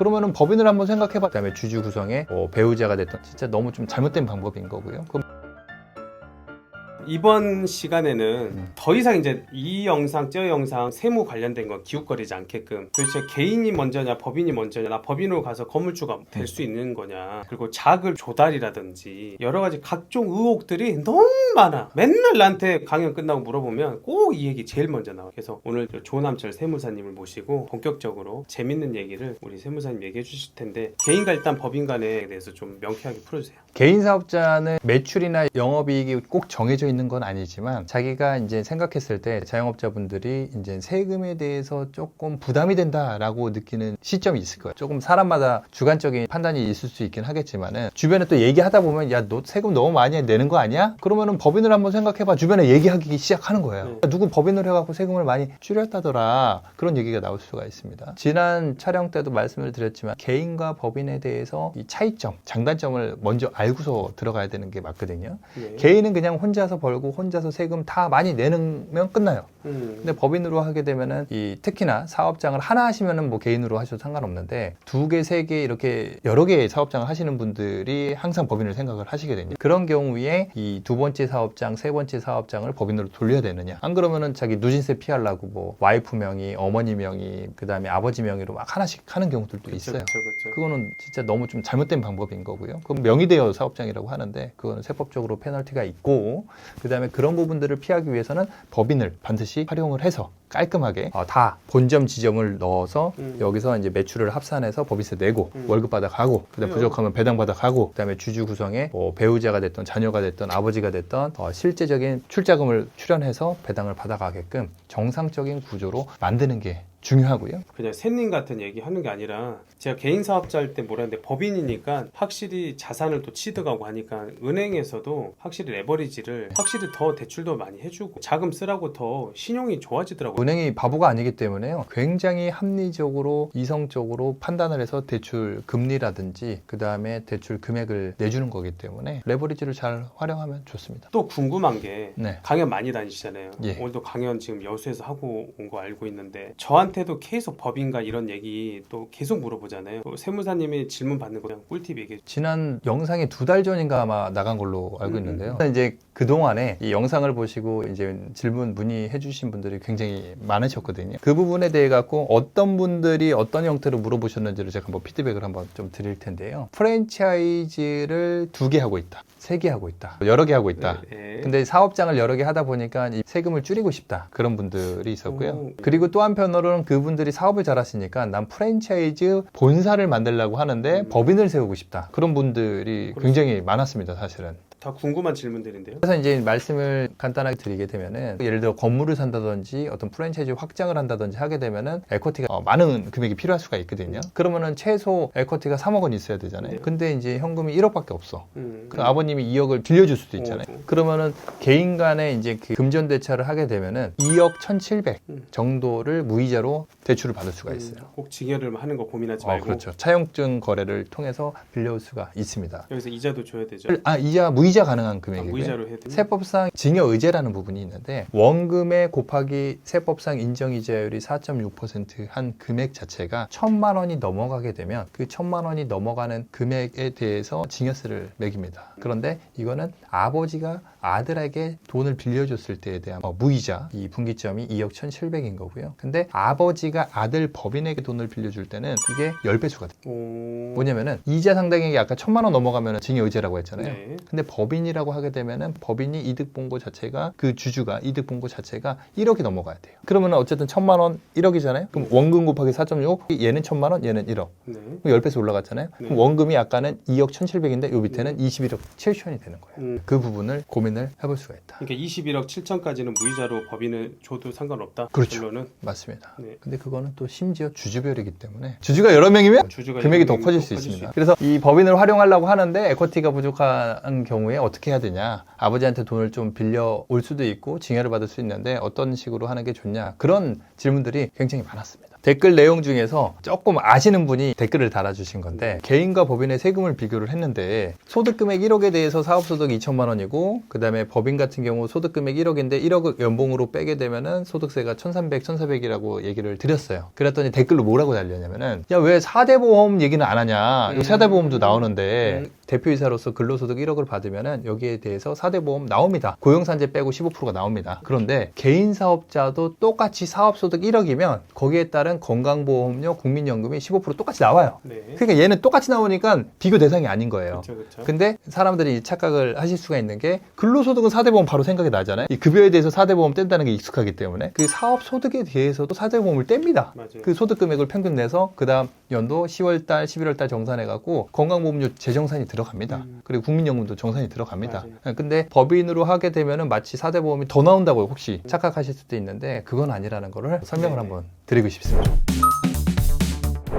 그러면은 법인을 한번 생각해봐. 그다음에 주주 구성에 배우자가 됐던 진짜 너무 좀 잘못된 방법인 거고요. 그럼 이번 시간에는 더 이상 이제 이 영상, 저 영상 세무 관련된 거 기웃거리지 않게끔 도대체 개인이 먼저냐 법인이 먼저냐, 나 법인으로 가서 건물주가 될 수 있는 거냐, 그리고 자금 조달이라든지 여러 가지 각종 의혹들이 너무 많아. 맨날 나한테 강연 끝나고 물어보면 꼭 이 얘기 제일 먼저 나와. 그래서 오늘 조남철 세무사님을 모시고 본격적으로 재밌는 얘기를 우리 세무사님 얘기해 주실 텐데, 개인과 일단 법인 간에 대해서 좀 명쾌하게 풀어주세요. 개인 사업자는 매출이나 영업이익이 꼭 정해져 있는 건 아니지만 자기가 이제 생각했을 때 자영업자분들이 이제 세금에 대해서 조금 부담이 된다라고 느끼는 시점이 있을 거예요. 조금 사람마다 주관적인 판단이 있을 수 있긴 하겠지만은 주변에 또 얘기하다 보면 야, 너 세금 너무 많이 내는 거 아니야? 그러면은 법인을 한번 생각해봐. 주변에 얘기하기 시작하는 거예요. 누구 법인을 해갖고 세금을 많이 줄였다더라. 그런 얘기가 나올 수가 있습니다. 지난 촬영 때도 말씀을 드렸지만 개인과 법인에 대해서 이 차이점, 장단점을 먼저 알고서 들어가야 되는 게 맞거든요. 개인은 그냥 혼자서 벌고 혼자서 세금 다 많이 내면 끝나요. 근데 법인으로 하게 되면은 특히나 사업장을 하나 하시면은 뭐 개인으로 하셔도 상관없는데 2개, 3개 이렇게 여러 개의 사업장을 하시는 분들이 항상 법인을 생각을 하시게 됩니다. 그런 경우에 이 2번째 사업장, 3번째 사업장을 법인으로 돌려야 되느냐? 안 그러면은 자기 누진세 피하려고 뭐 와이프 명의, 어머니 명의, 그다음에 아버지 명의로 막 하나씩 하는 경우들도 있어요. 그쵸. 그거는 진짜 너무 좀 잘못된 방법인 거고요. 그럼 명의대여 사업장이라고 하는데 그거는 세법적으로 페널티가 있고, 그다음에 그런 부분들을 피하기 위해서는 법인을 반드시 활용을 해서 깔끔하게 다 본점 지점을 넣어서 여기서 이제 매출을 합산해서 법인세 내고 월급 받아가고, 그다음에 부족하면 배당 받아가고, 그다음에 주주 구성에 뭐 배우자가 됐던 자녀가 됐던 아버지가 됐던 실제적인 출자금을 출연해서 배당을 받아가게끔 정상적인 구조로 만드는 게 중요하고요. 그냥 샌님 같은 얘기 하는 게 아니라, 제가 개인 사업자 할 때 뭐라 했는데 법인이니까 확실히 자산을 또 취득하고 하니까 은행에서도 확실히 레버리지를 확실히 더 대출도 많이 해주고 자금 쓰라고 더 신용이 좋아지더라고요. 은행이 바보가 아니기 때문에요. 굉장히 합리적으로 이성적으로 판단을 해서 대출 금리라든지 그 다음에 대출 금액을 내주는 거기 때문에 레버리지를 잘 활용하면 좋습니다. 또 궁금한 게 네. 강연 많이 다니시잖아요. 예. 오늘도 강연 지금 여수에서 하고 온 거 알고 있는데 저한테도 계속 법인가 이런 얘기 또 계속 물어보잖아요. 세무사님이 질문 받는 거 그냥 꿀팁 얘기해 주세요. 지난 영상이 2달 전인가 아마 나간 걸로 알고 있는데요. 이제 그동안에 이 영상을 보시고 이제 질문 문의해 주신 분들이 굉장히 많으셨거든요. 그 부분에 대해 갖고 어떤 분들이 어떤 형태로 물어보셨는지를 제가 한번 피드백을 한번 좀 드릴 텐데요. 프랜차이즈를 2개 하고 있다, 3개 하고 있다, 여러 개 하고 있다. 근데 사업장을 여러 개 하다 보니까 이 세금을 줄이고 싶다, 그런 분들이 있었고요. 그리고 또 한편으로는 그분들이 사업을 잘 하시니까 난 프랜차이즈 본사를 만들려고 하는데 법인을 세우고 싶다, 그런 분들이 굉장히 많았습니다, 사실은. 다 궁금한 질문들인데요. 그래서 이제 말씀을 간단하게 드리게 되면은 예를 들어 건물을 산다든지 어떤 프랜차이즈 확장을 한다든지 하게 되면은 에쿼티가 많은 금액이 필요할 수가 있거든요. 그러면은 최소 에쿼티가 3억 원 있어야 되잖아요. 근데 이제 현금이 1억밖에 없어. 그 아버님이 2억을 빌려줄 수도 있잖아요. 그러면은 개인 간에 이제 그 금전대차를 하게 되면은 2억 1,700 정도를 무이자로 대출을 받을 수가 있어요. 꼭 증여를 하는 거 고민하지 말고. 그렇죠. 차용증 거래를 통해서 빌려올 수가 있습니다. 여기서 이자도 줘야 되죠. 무이자 가능한 금액이고요. 무이자로 해도. 세법상 증여의제라는 부분이 있는데 원금에 곱하기 세법상 인정이자율이 4.6% 한 금액 자체가 1,000만 원이 넘어가게 되면 그 1,000만 원이 넘어가는 금액에 대해서 증여세를 매깁니다. 그런데 이거는 아버지가 아들에게 돈을 빌려줬을 때에 대한 무이자, 이 분기점이 2억 1,700인 거고요. 근데 아버지가 아들 법인에게 돈을 빌려줄 때는 이게 10배수가 돼요. 뭐냐면은 이자 상당액이 아까 1,000만 원 넘어가면 증여의제라고 했잖아요. 네. 근데 법인이라고 하게 되면은 법인이 이득 본 거 자체가, 그 주주가 이득 본 거 자체가 1억이 넘어가야 돼요. 그러면 어쨌든 1,000만 원 1억이잖아요. 그럼 원금 곱하기 4.6, 얘는 1,000만 원, 얘는 1억. 그럼 10배수 올라갔잖아요. 그럼 원금이 아까는 2억 1,700인데 요 밑에는 21억 7천이 되는 거예요. 그 부분을 고민을 해볼 수가 있다. 그러니까 21억 7천까지는 무이자로 법인을 줘도 상관없다. 그렇죠. 결론은. 맞습니다. 네. 근데 그거는 또 심지어 주주별이기 때문에 주주가 여러 명이면 주주가 금액이 더 여러 커질 명이면 수 커질 수 있습니다. 그래서 이 법인을 활용하려고 하는데 에쿼티가 부족한 경우에 어떻게 해야 되냐, 아버지한테 돈을 좀 빌려 올 수도 있고 증여를 받을 수 있는데 어떤 식으로 하는 게 좋냐, 그런 질문들이 굉장히 많았습니다. 댓글 내용 중에서 조금 아시는 분이 댓글을 달아주신 건데 개인과 법인의 세금을 비교를 했는데 소득금액 1억에 대해서 사업소득 2천만 원이고 그 다음에 법인 같은 경우 소득금액 1억인데 1억 연봉으로 빼게 되면은 소득세가 1,300, 1,400이라고 얘기를 드렸어요. 그랬더니 댓글로 뭐라고 달렸냐면은 야, 왜 4대 보험 얘기는 안 하냐. 4대 보험도 나오는데 대표이사로서 근로소득 1억을 받으면은 여기에 대해서 4대 보험 나옵니다. 고용산재 빼고 15%가 나옵니다. 그런데 개인 사업자도 똑같이 사업소득 1억이면 거기에 따른 건강보험료, 국민연금이 15% 똑같이 나와요. 네. 그러니까 얘는 똑같이 나오니까 비교 대상이 아닌 거예요. 그렇죠. 근데 사람들이 착각을 하실 수가 있는 게 근로소득은 4대 보험 바로 생각이 나잖아요. 이 급여에 대해서 4대 보험 뗀다는 게 익숙하기 때문에 그 사업소득에 대해서도 4대 보험을 뗍니다. 맞아요. 그 소득 금액을 평균 내서 그 다음 연도 10월달, 11월달 정산해갖고 건강보험료 재정산이 들어갑니다. 그리고 국민연금도 정산이 들어갑니다. 맞아요. 근데 법인으로 하게 되면은 마치 4대 보험이 더 나온다고 혹시 착각하실 수도 있는데 그건 아니라는 거를 설명을 네네. 한번 드리고 싶습니다.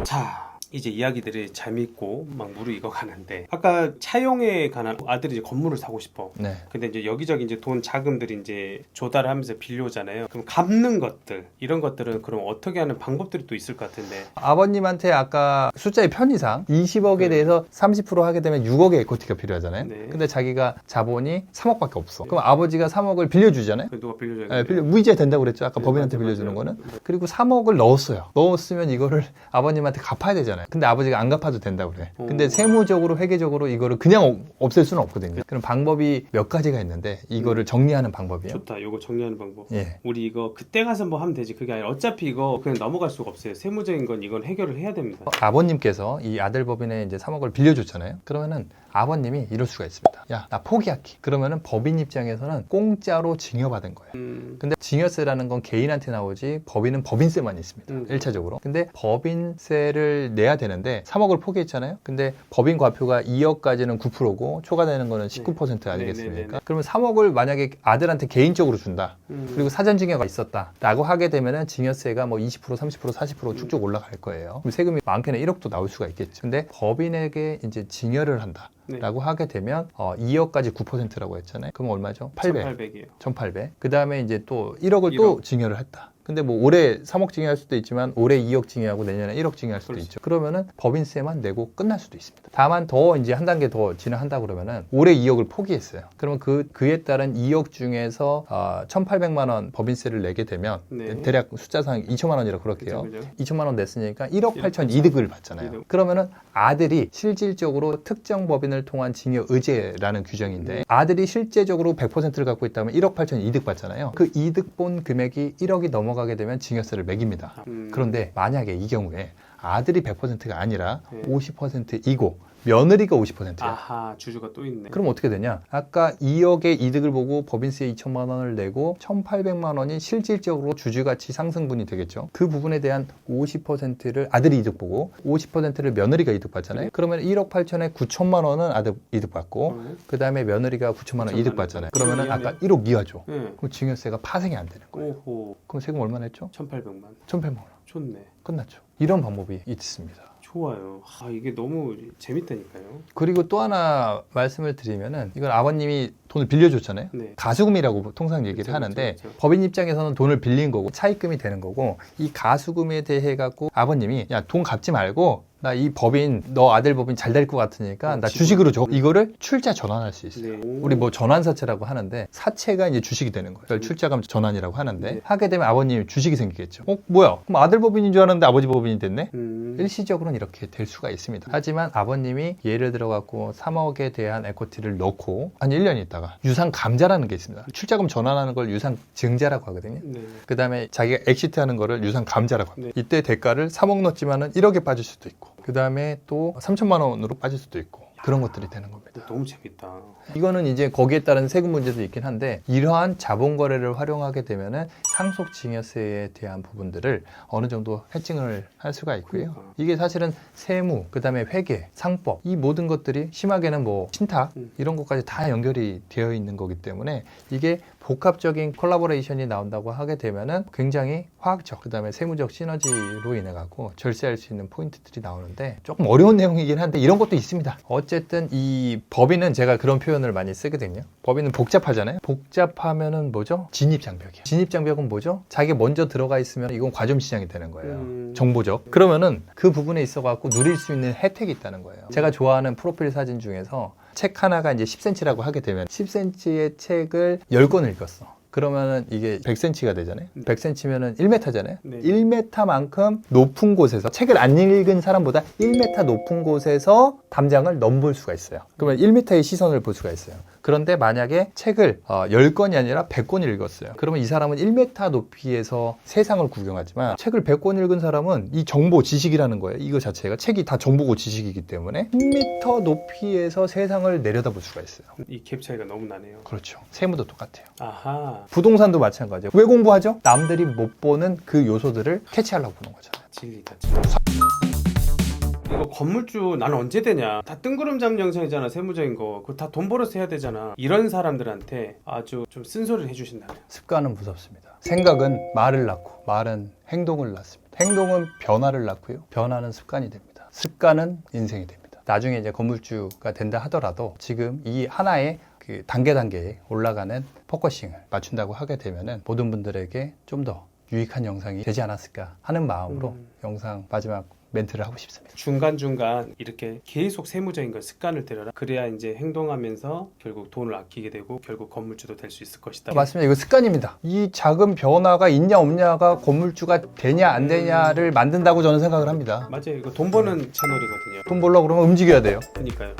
자, 이제 이야기들이 재밌고 막 무르익어 가는데 아까 차용에 관한 아들이 이제 건물을 사고 싶어. 네. 근데 이제 여기저기 이제 돈 자금들이 이제 조달을 하면서 빌려오잖아요. 그럼 갚는 것들 이런 것들은 그럼 어떻게 하는 방법들이 또 있을 것 같은데. 아버님한테 아까 숫자의 편의상 20억에 네. 대해서 30% 하게 되면 6억의 에코티가 필요하잖아요. 네. 근데 자기가 자본이 3억밖에 없어. 그럼 아버지가 3억을 빌려주잖아요. 누가 빌려줘야 네, 무이자 된다고 그랬죠. 아까 네, 법인한테 맞아요, 빌려주는 맞아요. 거는. 그리고 3억을 넣었어요. 넣었으면 이거를 아버님한테 갚아야 되잖아요. 근데 아버지가 안 갚아도 된다고 그래. 근데 세무적으로 회계적으로 이거를 그냥 없앨 수는 없거든요. 그럼 방법이 몇 가지가 있는데 이거를 정리하는 방법이에요. 좋다. 요거 정리하는 방법. 예. 우리 이거 그때 가서 뭐 하면 되지. 그게 아니라 어차피 이거 그냥 넘어갈 수가 없어요. 세무적인 건 이건 해결을 해야 됩니다. 아버님께서 이 아들 법인에 이제 3억을 빌려줬잖아요. 그러면은 아버님이 이럴 수가 있습니다. 야, 나 포기할게. 그러면은 법인 입장에서는 공짜로 증여받은 거예요. 근데 증여세라는 건 개인한테 나오지 법인은 법인세만 있습니다. 1차적으로. 근데 법인세를 내야 되는데 3억을 포기했잖아요. 근데 법인 과표가 2억까지는 9%고 초과되는 거는 19% 아니겠습니까? 네네네네. 그러면 3억을 만약에 아들한테 개인적으로 준다. 그리고 사전 증여가 있었다. 라고 하게 되면은 증여세가 뭐 20%, 30%, 40% 쭉쭉 올라갈 거예요. 그럼 세금이 많게는 1억도 나올 수가 있겠죠. 근데 법인에게 이제 증여를 한다. 네. 라고 하게 되면 2억까지 9%라고 했잖아요. 그럼 얼마죠? 800. 1,800이에요. 1,800. 그 다음에 이제 또 1억을 또 증여를 했다. 근데 뭐 올해 3억 증여할 수도 있지만 올해 2억 증여하고 내년에 1억 증여할 수도 그렇지. 있죠. 그러면은 법인세만 내고 끝날 수도 있습니다. 다만 더 이제 한 단계 더 진행한다 그러면은 올해 2억을 포기했어요. 그러면 그에 따른 2억 중에서 1,800만 원 법인세를 내게 되면 네. 대략 숫자상 2천만 원이라고 그럴게요. 그죠? 2천만 원 냈으니까 1억 1억 8천 8천 이득을 받잖아요. 이득. 그러면은 아들이 실질적으로 특정 법인을 통한 증여 의제라는 규정인데 아들이 실제적으로 100%를 갖고 있다면 1억 8천 이득 받잖아요. 그 이득 본 금액이 1억이 넘어가게 되면 증여세를 매깁니다. 그런데 만약에 이 경우에 아들이 100%가 아니라 네. 50%이고 며느리가 50%야. 아하, 주주가 또 있네. 그럼 어떻게 되냐? 아까 2억의 이득을 보고 법인세 2천만 원을 내고 1,800만 원이 실질적으로 주주가치 상승분이 되겠죠. 그 부분에 대한 50%를 아들이 이득 보고 50%를 며느리가 이득 받잖아요. 네. 그러면 1억 8천에 9천만 원은 아들 이득 받고 그 다음에 며느리가 9천만 원 이득 받잖아요. 그러면은 미안해. 아까 1억 미화죠. 네. 그럼 증여세가 파생이 안 되는 거예요. 오호, 그럼 세금 얼마나 했죠? 1,800만. 1,800만 원. 좋네. 끝났죠. 이런 방법이 있습니다. 좋아요. 이게 너무 재밌다니까요. 그리고 또 하나 말씀을 드리면은 이건 아버님이 돈을 빌려줬잖아요. 네. 가수금이라고 통상 얘기를 그쵸, 하는데 그쵸, 그쵸. 법인 입장에서는 돈을 빌린 거고 차입금이 되는 거고 이 가수금에 대해 갖고 아버님이 야, 돈 갚지 말고 나 이 법인 너 아들 법인 잘 될 것 같으니까 나 주식으로 줘. 이거를 출자 전환할 수 있어요. 네. 우리 뭐 전환사채라고 하는데 사채가 이제 주식이 되는 거예요. 그걸 출자금 전환이라고 하는데 네. 하게 되면 아버님 주식이 생기겠죠. 뭐야? 그럼 아들 법인인 줄 알았는데 아버지 법인이 됐네? 일시적으로는 이렇게 될 수가 있습니다. 하지만 아버님이 예를 들어 갖고 3억에 대한 에코티를 넣고 한 1년 있다가 유상 감자라는 게 있습니다. 출자금 전환하는 걸 유상 증자라고 하거든요. 네. 그 다음에 자기가 엑시트하는 거를 유상 감자라고 합니다. 네. 이때 대가를 3억 넣었지만은 1억에 빠질 수도 있고 그 다음에 또 3천만 원으로 빠질 수도 있고 그런 것들이 되는 겁니다. 너무 재밌다. 이거는 이제 거기에 따른 세금 문제도 있긴 한데 이러한 자본 거래를 활용하게 되면은 상속 증여세에 대한 부분들을 어느 정도 해칭을 할 수가 있고요. 그러니까. 이게 사실은 세무, 그다음에 회계, 상법 이 모든 것들이 심하게는 뭐 신탁 이런 것까지 다 연결이 되어 있는 거기 때문에 이게 복합적인 콜라보레이션이 나온다고 하게 되면은 굉장히 화학적, 그다음에 세무적 시너지로 인해 갖고 절세할 수 있는 포인트들이 나오는데 조금 어려운 내용이긴 한데 이런 것도 있습니다. 어쨌든 이 법인은 제가 그런 표현을 많이 쓰거든요. 법인은 복잡하잖아요. 복잡하면은 뭐죠? 진입장벽이에요. 진입장벽은 뭐죠? 자기 먼저 들어가 있으면 이건 과점시장이 되는 거예요. 정보적. 그러면은 그 부분에 있어 갖고 누릴 수 있는 혜택이 있다는 거예요. 제가 좋아하는 프로필 사진 중에서 책 하나가 이제 10cm라고 하게 되면 10cm의 책을 10권을 읽었어. 그러면은 이게 100cm가 되잖아요. 100cm면은 1m잖아요. 네. 1m만큼 높은 곳에서 책을 안 읽은 사람보다 1m 높은 곳에서 담장을 넘볼 수가 있어요. 그러면 1m의 시선을 볼 수가 있어요. 그런데 만약에 책을 10권이 아니라 100권 읽었어요. 그러면 이 사람은 1m 높이에서 세상을 구경하지만 책을 100권 읽은 사람은 이 정보, 지식이라는 거예요. 이거 자체가 책이 다 정보고 지식이기 때문에 1m 높이에서 세상을 내려다볼 수가 있어요. 이 갭 차이가 너무 나네요. 그렇죠. 세무도 똑같아요. 아하. 부동산도 마찬가지예요. 왜 공부하죠? 남들이 못 보는 그 요소들을 캐치하려고 보는 거잖아요. 진리다. 이거 건물주 나는 언제 되냐? 다 뜬구름 잡는 영상이잖아. 세무적인 거. 그거 다 돈 벌어서 해야 되잖아. 이런 사람들한테 아주 좀 쓴소리를 해주신다면. 습관은 무섭습니다. 생각은 말을 낳고 말은 행동을 낳습니다. 행동은 변화를 낳고요. 변화는 습관이 됩니다. 습관은 인생이 됩니다. 나중에 이제 건물주가 된다 하더라도 지금 이 하나의 그 단계에 올라가는 포커싱을 맞춘다고 하게 되면은 모든 분들에게 좀 더 유익한 영상이 되지 않았을까 하는 마음으로 영상 마지막 멘트를 하고 싶습니다. 중간중간 이렇게 계속 세무적인 걸 습관을 들여라. 그래야 이제 행동하면서 결국 돈을 아끼게 되고 결국 건물주도 될 수 있을 것이다. 맞습니다. 이거 습관입니다. 이 작은 변화가 있냐 없냐가 건물주가 되냐 안 되냐를 만든다고 저는 생각을 합니다. 맞아요. 이거 돈 버는 채널이거든요. 돈 벌려고 그러면 움직여야 돼요. 그러니까요.